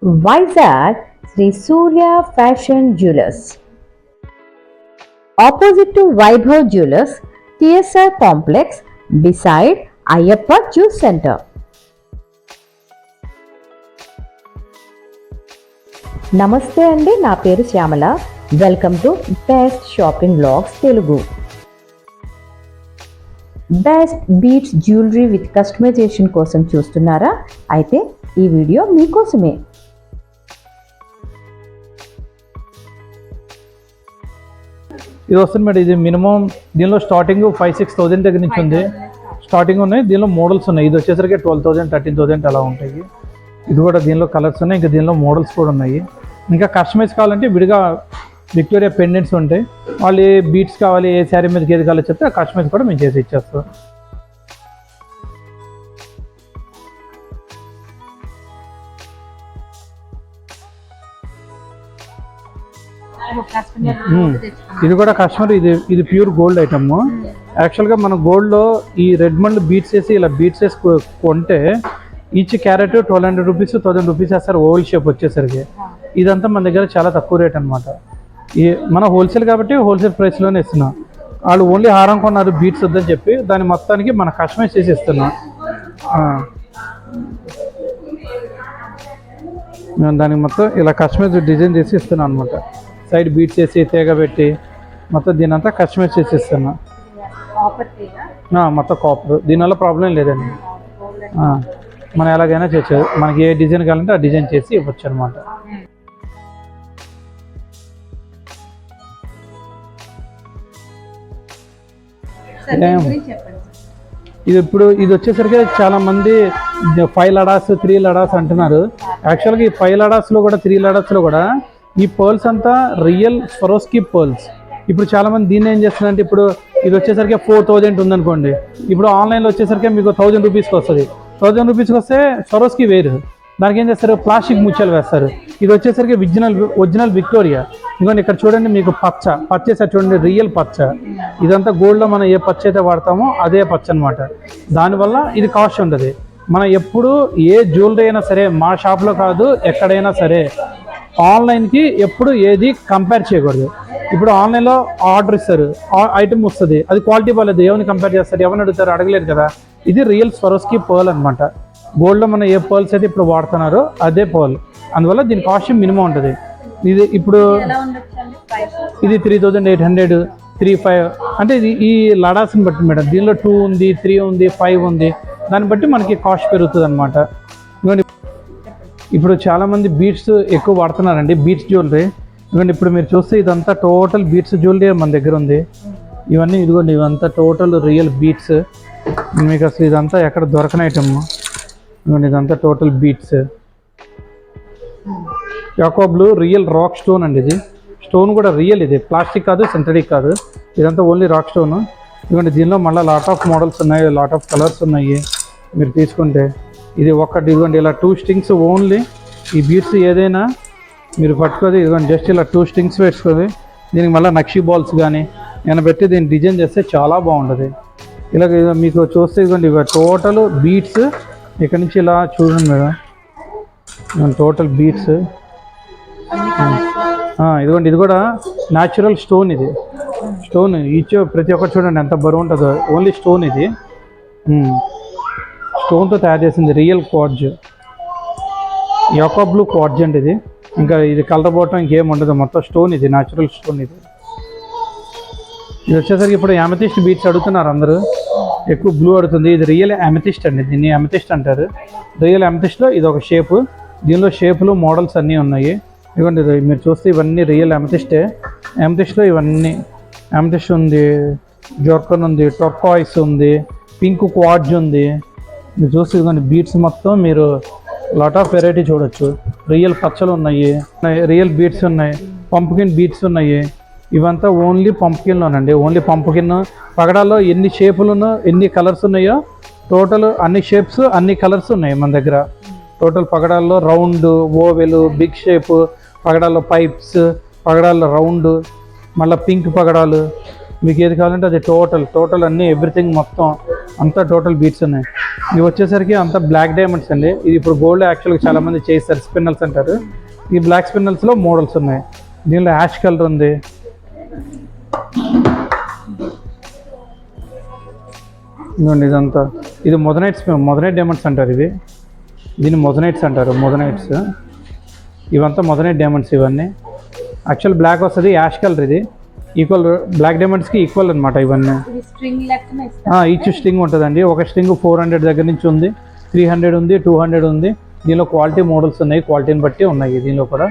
Vizag Sri Surya Fashion Jewelers. Opposite to Vaibhav Jewelers, TSR Complex, beside Ayyappa Juice Center. నమస్తే అండి, నా పేరు Shyamala. Welcome to best shopping vlogs Telugu. Best beats jewellery with customisation కోసం చూస్తున్నారా? అయితే ఈ video మీకోసమే. ఇది వస్తుంది మేడం. ఇది మినిమం దీనిలో స్టార్టింగ్ 5-6,000 దగ్గర నుంచి ఉంది. స్టార్టింగ్ ఉన్నాయి. దీనిలో మోడల్స్ ఉన్నాయి. ఇది వచ్చేసరికి 12,000 13,000 అలా ఉంటాయి. ఇది కూడా దీనిలో కలర్స్ ఉన్నాయి. ఇంకా దీనిలో మోడల్స్ కూడా ఉన్నాయి. ఇంకా కస్టమైజ్ కావాలంటే విడిగా విక్టోరియా పెండెంట్స్ ఉంటాయి. వాళ్ళు ఏ బీట్స్ కావాలి, ఏ శారీ మీదకి ఏది కావాలో చెప్తే కస్టమైజ్ కూడా మేము చేసి ఇచ్చేస్తాం. ఇది కూడా కస్టమర్ ఇది ప్యూర్ గోల్డ్ ఐటమ్. యాక్చువల్గా మన గోల్డ్లో ఈ రెడ్మండ్ బీట్స్ వేసి ఇలా బీట్స్ వేసి కొంటే ఈచ్ క్యారెట్ 1,200 రూపీస్ 1,000 రూపీస్ వేస్తారు ఓవల్ షేప్ వచ్చేసరికి. ఇదంతా మన దగ్గర చాలా తక్కువ రేట్ అనమాట. మన హోల్సేల్ కాబట్టి హోల్సేల్ ప్రైస్లోనే ఇస్తున్నాం. వాళ్ళు ఓన్లీ హారం కొన్నారు, బీట్స్ వద్దని చెప్పి దాని మొత్తానికి మన కస్టమైజ్ చేసి ఇస్తున్నాం. దానికి మొత్తం ఇలా కస్టమైజ్ డిజైన్ చేసి ఇస్తున్నాం అనమాట. సైడ్ బీట్స్ వేసి తీగ పెట్టి మొత్తం దీని అంతా కస్టమైజ్ చేసి ఇస్తున్నాం. మొత్తం కాపర్. దీనివల్ల ప్రాబ్లం లేదండి. మనం ఎలాగైనా చేయొచ్చు. మనకి ఏ డిజైన్ కావాలంటే ఆ డిజైన్ చేసి ఇవ్వచ్చు అనమాట. ఇది వచ్చేసరికి చాలా మంది 5 లడాస్ 3 లడాస్ అంటున్నారు. యాక్చువల్గా ఈ 5 లడాస్లో కూడా 3 లడాస్లో కూడా ఈ పర్ల్స్ అంతా రియల్ స్వరోస్కి పర్ల్స్. ఇప్పుడు చాలా మంది దీన్ని ఏం చేస్తున్నారంటే, ఇప్పుడు ఇది వచ్చేసరికి 4,000 ఉందనుకోండి, ఇప్పుడు ఆన్లైన్లో వచ్చేసరికి మీకు 1,000 రూపీస్కి వస్తుంది. 1,000 రూపీస్కి వస్తే స్వరోస్కి వేరు. దానికి ఏం చేస్తారు, ప్లాస్టిక్ ముత్యాలు వేస్తారు. ఇది వచ్చేసరికి ఒరిజినల్ విక్టోరియా. ఇదిగోండి ఇక్కడ చూడండి, మీకు పచ్చ వేసారు చూడండి, రియల్ పచ్చ. ఇదంతా గోల్డ్లో మనం ఏ పచ్చ అయితే వాడతామో అదే పచ్చ అనమాట. దానివల్ల ఇది కాస్ట్ ఉంటుంది. మనం ఎప్పుడు ఏ జ్యువెలరీ అయినా సరే, మా షాప్లో కాదు ఎక్కడైనా సరే, ఆన్లైన్కి ఎప్పుడు ఏది కంపేర్ చేయకూడదు. ఇప్పుడు ఆన్లైన్లో ఆర్డర్ ఇస్తారు, ఐటమ్ వస్తుంది, అది క్వాలిటీ బాగాలేదు, ఏమైనా కంపేర్ చేస్తారు, ఎవరిని అడుగుతారు, అడగలేరు కదా. ఇది రియల్ స్వరోస్కి పర్ల్ అనమాట. గోల్డ్లో మనం ఏ పర్ల్స్ అయితే ఇప్పుడు వాడుతున్నారో అదే పర్ల్. అందువల్ల దీని కాస్ట్ మినిమం ఉంటుంది. ఇది ఇప్పుడు ఇది 3,800 3,500 అంటే ఇది ఈ లడాస్ని బట్టి మేడం. దీనిలో 2 ఉంది, 3 ఉంది, 5 ఉంది. దాన్ని బట్టి మనకి కాస్ట్ పెరుగుతుంది అనమాట. ఇప్పుడు చాలామంది బీట్స్ ఎక్కువ వాడుతున్నారండి, బీట్స్ జ్యువెలరీ. ఇవ్వండి ఇప్పుడు మీరు చూస్తే ఇదంతా టోటల్ బీట్స్ జ్యువెలరీ మన దగ్గర ఉంది. ఇవన్నీ ఇదిగోండి, ఇవంతా టోటల్ రియల్ బీట్స్. మీకు అసలు ఇదంతా ఎక్కడ దొరకని ఐటమ్. ఇవ్వండి ఇదంతా టోటల్ బీట్స్. యాకోబ్లు రియల్ రాక్ స్టోన్ అండి. ఇది స్టోన్ కూడా రియల్, ఇది ప్లాస్టిక్ కాదు, సింథటిక్ కాదు. ఇదంతా ఓన్లీ రాక్ స్టోన్. ఇవ్వండి దీనిలో మళ్ళీ లాట్ ఆఫ్ మోడల్స్ ఉన్నాయి, లాట్ ఆఫ్ కలర్స్ ఉన్నాయి. మీరు తీసుకుంటే ఇది ఒక్కటి ఇదిగోండి ఇలా 2 స్ట్రింగ్స్ ఓన్లీ. ఈ బీట్స్ ఏదైనా మీరు పట్టుకోది, ఇదిగోండి జస్ట్ ఇలా 2 స్ట్రింగ్స్ వేసుకొని దీనికి మళ్ళీ నక్షి బాల్స్ కానీ నేను పెట్టి దీన్ని డిజైన్ చేస్తే చాలా బాగుంటుంది. ఇలా మీకు చూస్తే ఇదిగోండి ఇవి టోటల్ బీట్స్. ఇక్కడ నుంచి ఇలా చూడండి మేడం, టోటల్ బీట్స్. ఇదిగోండి ఇది కూడా న్యాచురల్ స్టోన్. ఇది స్టోన్ ఈచ్ ప్రతి ఒక్కటి చూడండి ఎంత బరువు ఉంటుందో. Only stone. ఇది స్టోన్తో తయారు చేసింది రియల్ క్వార్జ్, యాకోబ్లు క్వార్జ్ అండి. ఇది ఇంకా ఇది కలర్ పోవటం ఇంకేం ఉండదు, మొత్తం స్టోన్. ఇది న్యాచురల్ స్టోన్. ఇది వచ్చేసరికి ఇప్పుడు అమెథిస్ట్ బీట్స్ అడుగుతున్నారు అందరూ, ఎక్కువ బ్లూ అడుగుతుంది. ఇది రియల్ అమెథిస్ట్ అండి, దీన్ని అమెథిస్ట్ అంటారు. రియల్ అమెథిస్ట్లో ఇది ఒక షేపు. దీనిలో షేపులు మోడల్స్ అన్నీ ఉన్నాయి. ఇవ్వండి మీరు చూస్తే ఇవన్నీ రియల్ అమెథిస్టే. అమెథిస్ట్లో ఇవన్నీ అమెథిస్ట్ ఉంది, జోర్కన్ ఉంది, టర్కాయిస్ ఉంది, పింక్ క్వార్జ్ ఉంది. మీరు చూస్తే ఇదిగోండి బీట్స్ మొత్తం మీరు లాట్ ఆఫ్ వెరైటీ చూడొచ్చు. రియల్ పచ్చలు ఉన్నాయి, రియల్ బీట్స్ ఉన్నాయి, పంప్కిన్ బీట్స్ ఉన్నాయి. ఇవంతా ఓన్లీ పంప్కిన్లోనండి. Only pumpkin. పగడాల్లో ఎన్ని షేపులు ఎన్ని కలర్స్ ఉన్నాయో టోటల్ అన్ని షేప్స్ అన్ని కలర్స్ ఉన్నాయి మన దగ్గర. టోటల్ పగడాల్లో రౌండ్, ఓవెల్, బిగ్ షేప్, పగడాల్లో పైప్స్, పగడాల్లో రౌండ్, మళ్ళీ పింక్ పగడాలు, మీకు ఏది కావాలంటే అది టోటల్ అన్నీ ఎవ్రీథింగ్ మొత్తం అంతా టోటల్ బీట్స్ ఉన్నాయి. ఇవి వచ్చేసరికి అంతా బ్లాక్ డైమండ్స్ అండి. ఇది ఇప్పుడు గోల్డ్ యాక్చువల్గా చాలా మంది చేస్తారు, స్పిన్నల్స్ అంటారు. ఈ బ్లాక్ స్పిన్నల్స్లో మోడల్స్ ఉన్నాయి. దీనిలో యాష్ కలర్ ఉంది. ఇదిగోండి ఇదంతా, ఇది మొజనైట్ డైమండ్స్ అంటారు. దీన్ని మొజనైట్స్ అంటారు, మొజనైట్స్. ఇవంతా మొజనైట్ డైమండ్స్. ఇవన్నీ యాక్చువల్ బ్లాక్ వస్తుంది, యాష్ కలర్. ఇది ఈక్వల్ బ్లాక్ డైమండ్స్కి ఈక్వల్ అనమాట ఇవన్నీ. ఈచ్ స్ట్రింగ్ ఉంటుందండి. ఒక స్ట్రింగ్ 400 దగ్గర నుంచి ఉంది, 300 ఉంది, 200 ఉంది. దీనిలో క్వాలిటీ మోడల్స్ ఉన్నాయి, క్వాలిటీని బట్టి ఉన్నాయి దీనిలో కూడా.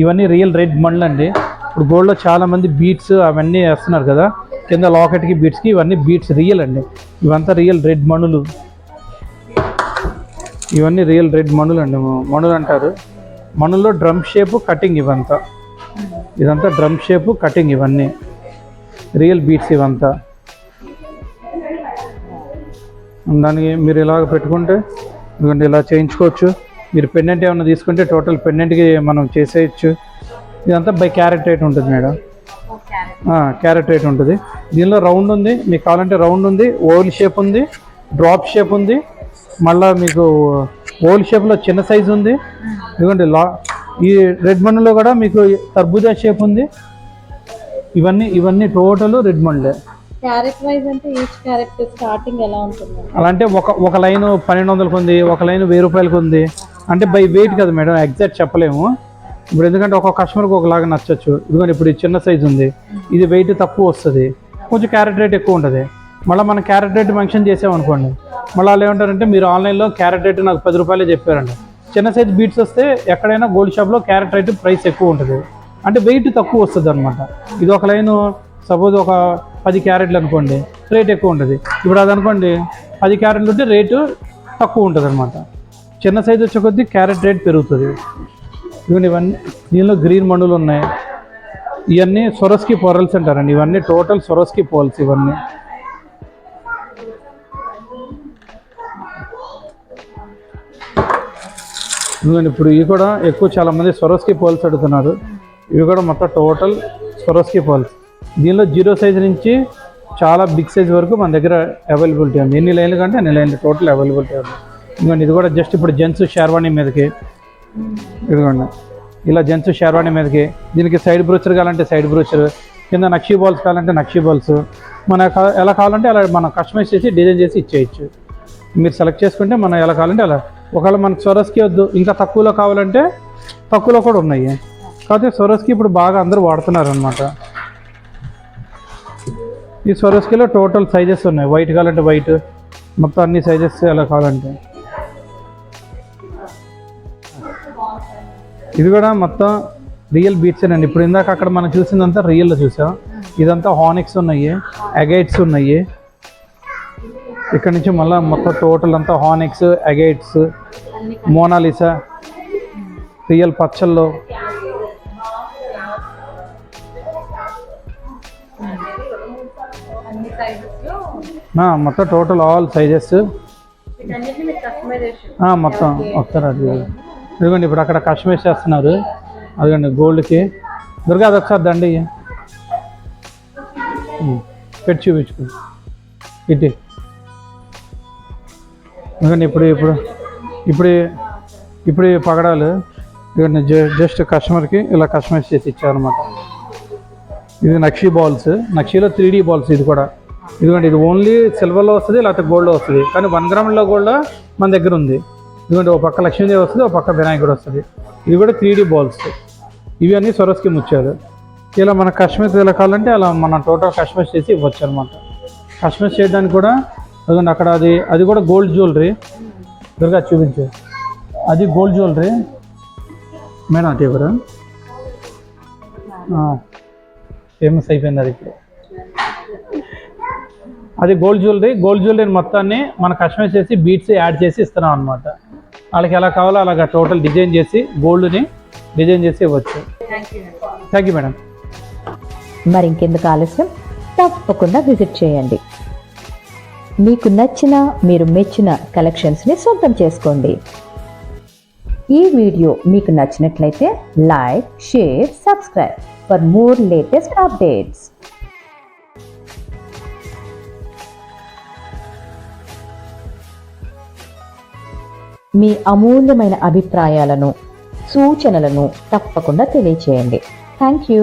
ఇవన్నీ రియల్ రెడ్ మణులు అండి. ఇప్పుడు గోల్డ్లో చాలామంది బీట్స్ అవన్నీ వేస్తున్నారు కదా, కింద లాకెట్కి బీట్స్కి. ఇవన్నీ బీట్స్ రియల్ అండి. ఇవంతా రియల్ రెడ్ మణులు. ఇవన్నీ రియల్ రెడ్ మణులు అండి, మణులు అంటారు. మణుల్లో డ్రమ్ షేప్ కటింగ్ ఇదంతా డ్రమ్ షేప్ కటింగ్. ఇవన్నీ రియల్ బీట్స్ ఇవంతా. దానికి మీరు ఇలాగ పెట్టుకుంటే ఎందుకంటే ఇలా చేయించుకోవచ్చు. మీరు పెండెంట్ ఏమైనా తీసుకుంటే టోటల్ పెండెంట్కి మనం చేసేయచ్చు. ఇదంతా బై క్యారెట్ రేట్ ఉంటుంది మేడం, క్యారెట్ రేట్ ఉంటుంది. దీనిలో రౌండ్ ఉంది, మీకు కావాలంటే రౌండ్ ఉంది, ఓవల్ షేప్ ఉంది, డ్రాప్ షేప్ ఉంది. మళ్ళీ మీకు ఓవల్ షేప్లో చిన్న సైజు ఉంది. ఎందుకంటే ఈ రెడ్ మణిలో కూడా మీకు తర్బూజా షేప్ ఉంది. ఇవన్నీ టోటల్ రెడ్ మణిలే. క్యారెట్ వైజ్ అంటే ఈచ్ క్యారెట్ స్టార్టింగ్ ఎలా ఉంటుంది? అలా అంటే ఒక లైన్ 1200కి ఉంది, ఒక లైన్ 1000 రూపాయలకి ఉంది. అంటే బై వెయిట్ కదా మేడం, ఎగ్జాక్ట్ చెప్పలేము. ఇప్పుడు ఎందుకంటే ఒక్కొక్క కస్టమర్కి ఒకలాగా నచ్చచ్చు. ఎందుకంటే ఇప్పుడు చిన్న సైజు ఉంది, ఇది వెయిట్ తక్కువ వస్తుంది, కొంచెం క్యారెట్ రేట్ ఎక్కువ ఉంటుంది. మళ్ళీ మనం క్యారెట్ రేట్ మెన్షన్ చేసామనుకోండి, మళ్ళీ వాళ్ళు ఏమంటారంటే మీరు ఆన్లైన్లో క్యారెట్ రేట్ నాకు 10 రూపాయలే చెప్పారండి. చిన్న సైజ్ బీట్స్ వస్తే ఎక్కడైనా గోల్డ్ షాప్లో క్యారెట్ రేట్ ప్రైస్ ఎక్కువ ఉంటుంది, అంటే వెయిట్ తక్కువ వస్తుంది అనమాట. ఇది ఒక లైను సపోజ్ ఒక 10 క్యారెట్లు అనుకోండి, రేట్ ఎక్కువ ఉంటుంది. ఇప్పుడు అది అనుకోండి 10 క్యారెట్లు ఉంటే రేటు తక్కువ ఉంటుంది అనమాట. చిన్న సైజు వచ్చే కొద్దీ క్యారెట్ రేట్ పెరుగుతుంది. ఇవన్నీ దీనిలో గ్రీన్ మణులు ఉన్నాయి. ఇవన్నీ సొరస్కి పొరల్స్ అంటారండి. ఇవన్నీ టోటల్ సొరస్కి పోల్స్. ఇవన్నీ ఇప్పుడు ఇవి కూడా ఎక్కువ చాలామంది సొరస్కి పోల్స్ అడుగుతున్నారు. ఇవి కూడా మొత్తం టోటల్ సొరస్కి పోల్స్. దీనిలో 0 సైజ్ నుంచి చాలా బిగ్ సైజ్ వరకు మన దగ్గర అవైలబిలిటీ ఉంది. ఎన్ని లైన్లు కంటే అన్ని లైన్లు టోటల్ అవైలబిలిటీ ఉంది. ఇదిగోండి ఇది కూడా జస్ట్ ఇప్పుడు జెంట్స్ షేర్వాణి మీదకి. ఇదిగోండి ఇలా జెంట్స్ షేర్వాణి మీదకి. దీనికి సైడ్ బ్రూచర్ కావాలంటే సైడ్ బ్రూచర్, కింద నక్షీ బాల్స్ కావాలంటే నక్షీ బాల్స్. మన ఎలా కావాలంటే అలా మనం కస్టమైజ్ చేసి డిజైన్ చేసి ఇచ్చేయచ్చు. మీరు సెలెక్ట్ చేసుకుంటే మనం ఎలా కావాలంటే అలా. ఒకవేళ మనకు సొరస్కి వద్దు, ఇంకా తక్కువలో కావాలంటే తక్కువలో కూడా ఉన్నాయి. కాకపోతే సొరస్కి ఇప్పుడు బాగా అందరూ వాడుతున్నారు అనమాట. ఈ సొరస్కిలో టోటల్ సైజెస్ ఉన్నాయి. వైట్ కావాలంటే వైట్, మొత్తం అన్ని సైజెస్ ఎలా కావాలంటే. ఇది కూడా మొత్తం రియల్ బీట్స్ అండి. ఇప్పుడు ఇందాక అక్కడ మనం చూసిందంతా రియల్లో చూసాం. ఇదంతా హానిక్స్ ఉన్నాయి, అగైట్స్ ఉన్నాయి. ఇక్కడ నుంచి మళ్ళీ మొత్తం టోటల్ అంతా హానిక్స్, అగైట్స్, మోనాలిసా, రియల్ పచ్చల్లో. మొత్తం టోటల్ ఆల్ సైజెస్ మొత్తం వస్తారు. అది ఇదిగోండి ఇప్పుడు అక్కడ కస్టమైజ్ చేస్తున్నారు. అదిగోండి గోల్డ్కి. దుర్గా అది ఒకసారి దండి పెట్టి చూపించుకో ఇటు. ఎందుకంటే ఇప్పుడు పగడాలు ఇవన్నీ జస్ట్ కస్టమర్కి ఇలా కస్టమైజ్ చేసి ఇచ్చారనమాట. ఇది నక్షీ బాల్స్, నక్షీలో 3D బాల్స్. ఇది కూడా ఇదిగోండి ఇది ఓన్లీ సిల్వర్లో వస్తుంది, లేకపోతే గోల్డ్లో వస్తుంది. కానీ 1 గ్రామ్లో గోల్డ్ మన దగ్గర ఉంది. ఇదిగోండి ఒక పక్క లక్ష్మీదేవి వస్తుంది, ఒక పక్క వినాయకుడు వస్తుంది. ఇది కూడా 3D బాల్స్. ఇవి అన్నీ సొరస్కి ముచ్చారు. ఇలా మన కస్టమైజ్ ఎలా కావాలంటే అలా మనం టోటల్ కస్టమైజ్ చేసి ఇవ్వచ్చు అనమాట. కస్టమైజ్ చేయడానికి కూడా అదిగోండి అక్కడ అది కూడా గోల్డ్ జ్యువెలరీ. దుర్గా చూపించు, అది గోల్డ్ జ్యువెలరీ మేడం. అటు ఎవరు ఫేమస్ అయిపోయింది అది ఇప్పుడు. అది గోల్డ్ జ్యువెలరీ మొత్తాన్ని మనం కస్టమైజ్ చేసి బీట్స్ యాడ్ చేసి ఇస్తున్నాం అనమాట. వాళ్ళకి ఎలా కావాలో అలాగా టోటల్ డిజైన్ చేసి గోల్డ్ని డిజైన్ చేసి ఇవ్వచ్చు. Thank you madam. మరి ఇంకెందుకు ఆలస్యం, తప్పకుండా విజిట్ చేయండి. మీకు నచ్చిన, మీరు మెచ్చిన కలెక్షన్స్ని సొంతం చేసుకోండి. ఈ వీడియో మీకు నచ్చినట్లయితే like, share, subscribe for more latest updates. మీ అమూల్యమైన అభిప్రాయాలను, సూచనలను తప్పకుండా తెలియచేయండి. Thank you.